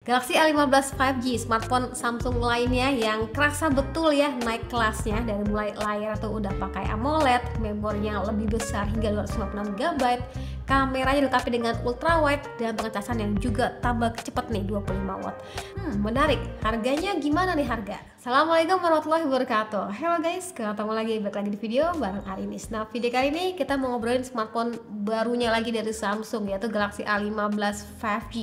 Galaxy A15 5G, smartphone Samsung lainnya yang kerasa betul ya naik kelasnya, dari mulai layar tuh udah pakai AMOLED, memorinya lebih besar hingga 256 GB, kameranya dilengkapi dengan ultrawide dan pengecasan yang juga tambah cepat nih 25 watt. Menarik. Harganya gimana nih harga? Assalamualaikum warahmatullahi wabarakatuh. Hello guys, ketemu lagi di video bareng Arinis. Nah, video kali ini kita mau ngobrolin smartphone barunya lagi dari Samsung, yaitu Galaxy A15 5G.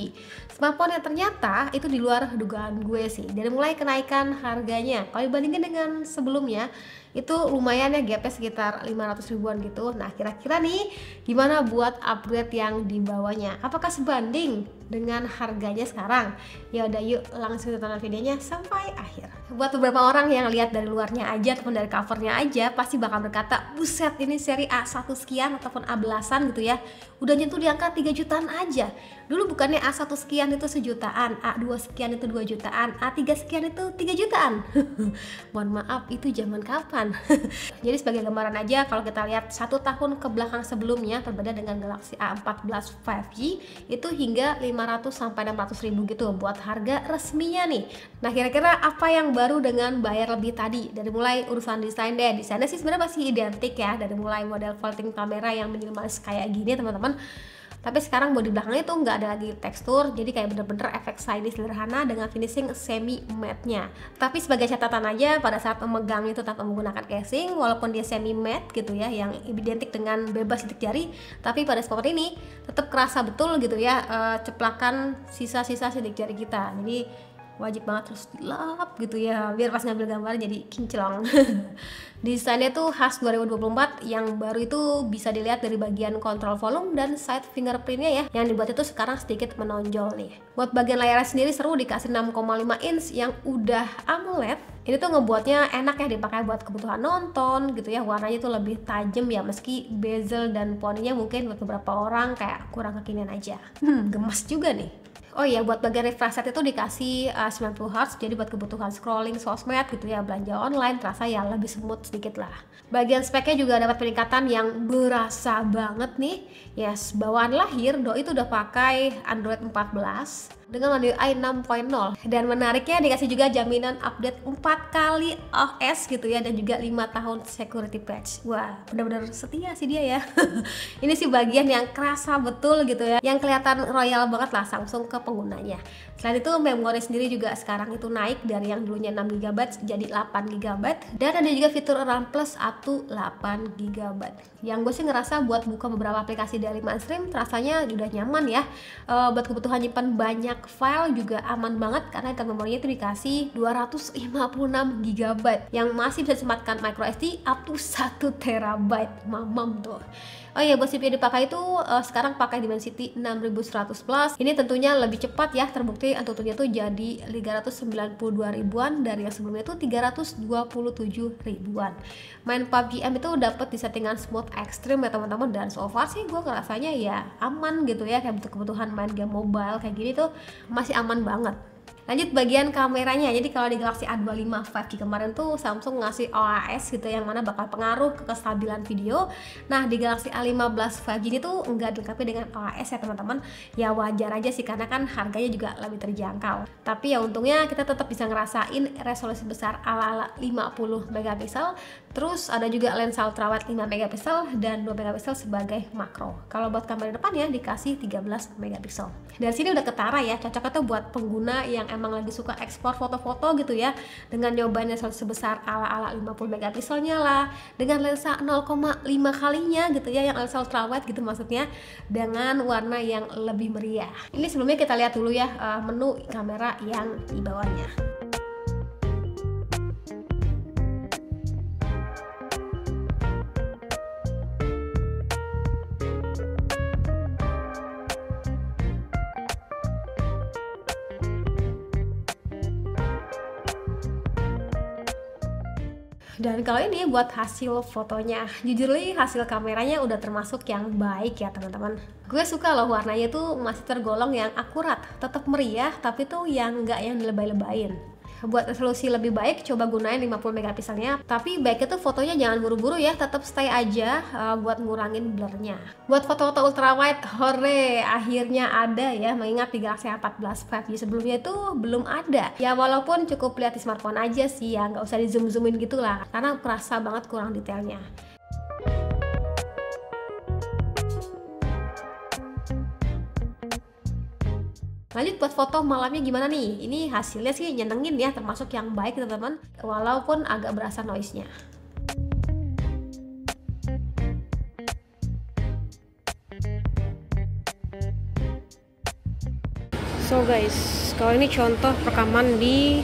Smartphone yang ternyata itu di luar dugaan gue sih. Dari mulai kenaikan harganya, kalau dibandingin dengan sebelumnya itu lumayan ya, gapnya sekitar 500 ribuan gitu. Nah, kira-kira nih gimana buat upgrade yang dibawanya? Apakah sebanding dengan harganya sekarang? Ya udah, yuk langsung tonton videonya sampai akhir. Buat beberapa orang yang lihat dari luarnya aja ataupun dari covernya aja pasti bakal berkata, buset, ini seri A1 sekian ataupun A belasan gitu ya, udah nyentuh di angka 3 jutaan aja. Dulu bukannya A1 sekian itu sejutaan, A2 sekian itu 2 jutaan, A3 sekian itu 3 jutaan. Mohon maaf, itu zaman kapan? Jadi sebagai gambaran aja, kalau kita lihat 1 tahun ke belakang sebelumnya, berbeda dengan Galaxy A14 5G itu hingga 500 sampai 600 ribu gitu buat harga resminya nih. Nah, kira-kira apa yang baru dengan bayar lebih tadi? Dari mulai urusan desain deh. Desainnya sih sebenarnya masih identik ya, dari mulai model folding kamera yang minimalis kayak gini teman-teman. Tapi sekarang bodi belakangnya tuh nggak ada lagi tekstur, jadi kayak bener-bener efek shiny sederhana dengan finishing semi matte-nya. Tapi sebagai catatan aja, pada saat memegang itu tanpa menggunakan casing, walaupun dia semi matte gitu ya, yang identik dengan bebas sidik jari, tapi pada smartphone ini tetap kerasa betul gitu ya, ceplakan sisa-sisa sidik jari kita. Jadi wajib banget terus dilap gitu ya, biar pas ngambil gambar jadi kinclong. Desainnya tuh khas 2024, yang baru itu bisa dilihat dari bagian kontrol volume dan side fingerprintnya ya, yang dibuat itu sekarang sedikit menonjol nih. Buat bagian layarnya sendiri seru, dikasih 6,5 inch yang udah AMOLED. Ini tuh ngebuatnya enak ya dipakai buat kebutuhan nonton gitu ya, warnanya tuh lebih tajam ya, meski bezel dan poninya mungkin buat beberapa orang kayak kurang kekinian aja. Gemas juga nih. Oh iya, buat bagian refresh rate itu dikasih 90 Hz, jadi buat kebutuhan scrolling sosmed gitu ya, belanja online, terasa ya lebih smooth sedikit lah. Bagian speknya juga dapat peningkatan yang berasa banget nih. Yes, bawaan lahir doi itu udah pakai Android 14 dengan One UI 6.0, dan menariknya dikasih juga jaminan update 4 kali OS gitu ya, dan juga 5 tahun security patch. Wah, benar-benar setia sih dia ya. Ini sih bagian yang kerasa betul gitu ya, yang kelihatan royal banget lah Samsung ke penggunanya. Selain itu, memori sendiri juga sekarang itu naik dari yang dulunya 6 GB jadi 8 GB, dan ada juga fitur RAM Plus up to 8 GB. Yang gue sih ngerasa buat buka beberapa aplikasi dari mainstream rasanya udah nyaman ya. Buat kebutuhan nyimpan banyak file juga aman banget, karena internal memorinya itu dikasih 256 GB yang masih bisa disematkan micro SD up to 1 TB. Mamam tuh. Oh iya, buat CPU dipakai itu sekarang pakai Dimensity 6100 Plus. Ini tentunya lebih cepat ya, terbukti AnTuTu-nya tuh jadi 392 ribuan dari yang sebelumnya itu 327 ribuan. Main PUBG M itu dapat di settingan smooth ekstrim ya teman-teman, dan so far sih gue ngerasanya ya aman gitu ya, kayak untuk kebutuhan main game mobile kayak gini tuh masih aman banget. Lanjut bagian kameranya. Jadi kalau di Galaxy A25 5G kemarin tuh Samsung ngasih OIS gitu, yang mana bakal pengaruh ke kestabilan video. Nah, di Galaxy A15 5G ini tuh enggak dilengkapi dengan OIS ya teman-teman. Ya wajar aja sih, karena kan harganya juga lebih terjangkau. Tapi ya untungnya kita tetap bisa ngerasain resolusi besar ala-ala 50 megapiksel. Terus ada juga lensa ultrawide 5 megapiksel dan 2 megapiksel sebagai makro. Kalau buat kamera depan ya dikasih 13 megapiksel. Dari sini udah ketara ya, cocoknya tuh buat pengguna yang emang lagi suka ekspor foto-foto gitu ya, dengan nyobain resolusi sebesar ala-ala 50 megapikselnya lah, dengan lensa 0,5 kalinya gitu ya, yang lensa ultrawide gitu maksudnya, dengan warna yang lebih meriah. Ini sebelumnya kita lihat dulu ya menu kamera yang di bawahnya. Dan kalau ini buat hasil fotonya, jujur nih hasil kameranya udah termasuk yang baik ya teman-teman. Gue suka loh warnanya tuh masih tergolong yang akurat, tetap meriah, tapi tuh yang nggak yang dilebay-lebayin. buat resolusi lebih baik coba gunain 50 megapikselnya, tapi baiknya tuh fotonya jangan buru-buru ya, tetap stay aja buat ngurangin blurnya. Buat foto-foto ultrawide, hore, akhirnya ada ya, mengingat di Galaxy A14 5G sebelumnya itu belum ada ya, walaupun cukup lihat di smartphone aja sih ya, nggak usah di zoom-zoomin gitu lah, karena kerasa banget kurang detailnya. Lanjut buat foto malamnya gimana nih? Ini hasilnya sih nyenengin ya, termasuk yang baik teman-teman, walaupun agak berasa noise-nya. So guys, kalau ini contoh rekaman di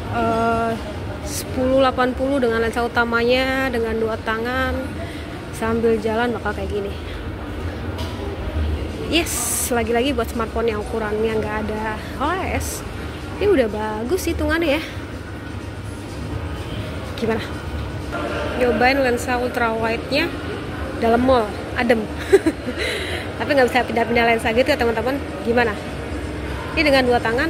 1080 dengan lensa utamanya dengan 2 tangan sambil jalan bakal kayak gini. Yes, lagi-lagi buat smartphone yang ukurannya nggak ada OIS, ini udah bagus hitungannya ya. Gimana? Nyobain lensa ultrawide-nya dalam mall, adem. Tapi nggak bisa pindah-pindah lensa gitu ya teman-teman. Gimana? Ini dengan 2 tangan,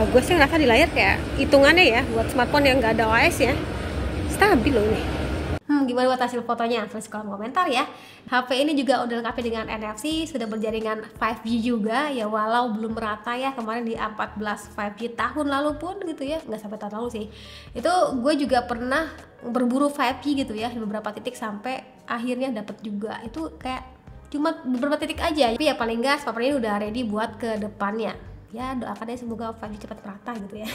gue sih ngerasa di layar kayak hitungannya ya buat smartphone yang nggak ada OIS ya, stabil loh ini. Gimana buat hasil fotonya? Tulis kolom komentar ya. HP ini juga udah lengkap dengan NFC, sudah berjaringan 5G juga ya, walau belum merata ya kemarin di A14 5G tahun lalu pun gitu ya, nggak sampai tahun lalu sih. Itu gue juga pernah berburu 5G gitu ya di beberapa titik sampai akhirnya dapet juga. Itu kayak cuma beberapa titik aja, tapi ya paling nggak smartphone ini udah ready buat ke depannya. Ya doakan aja semoga 5G cepat merata gitu ya.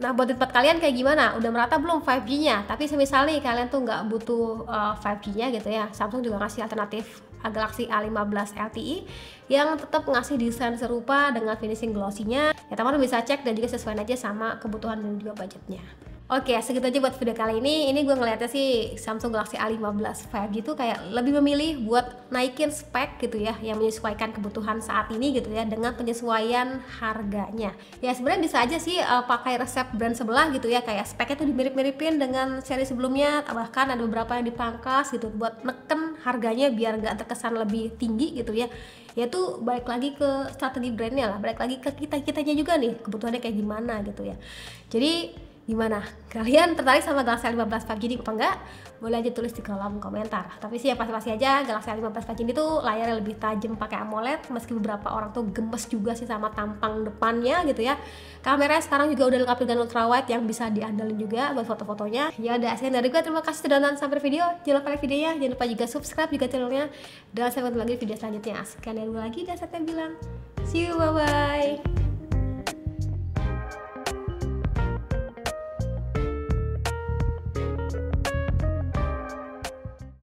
Nah buat di tempat kalian kayak gimana? Udah merata belum 5G-nya? Tapi semisal nih kalian tuh nggak butuh 5G-nya gitu ya, Samsung juga ngasih alternatif Galaxy A15 LTE yang tetap ngasih desain serupa dengan finishing glossy-nya. Ya teman-teman bisa cek dan juga sesuaiin aja sama kebutuhan dan juga budgetnya. Oke, segitu aja buat video kali ini. Ini gue ngeliatnya sih Samsung Galaxy A15 5G itu kayak lebih memilih buat naikin spek gitu ya, yang menyesuaikan kebutuhan saat ini gitu ya, dengan penyesuaian harganya. Ya sebenarnya bisa aja sih pakai resep brand sebelah gitu ya, kayak speknya tuh dimirip-miripin dengan seri sebelumnya, bahkan ada beberapa yang dipangkas gitu buat neken harganya biar nggak terkesan lebih tinggi gitu ya. Ya tuh balik lagi ke strategi brandnya lah, balik lagi ke kitanya juga nih, kebutuhannya kayak gimana gitu ya. Jadi gimana? Kalian tertarik sama Galaxy A15 5G apa enggak? Boleh aja tulis di kolom komentar. Tapi sih ya pasti aja Galaxy A15 5G ini tuh layarnya lebih tajam pakai AMOLED, meski beberapa orang tuh gemes juga sih sama tampang depannya gitu ya. Kameranya sekarang juga udah lengkap dengan ultrawide yang bisa diandalkan juga buat foto-fotonya. Ya udah, sekian dari gue, terima kasih sudah nonton sampai video. Jangan lupa like videonya, jangan lupa juga subscribe juga channelnya. Dan sampai ketemu lagi video selanjutnya. Sekian dari gue lagi, dan saya bilang see you, bye bye.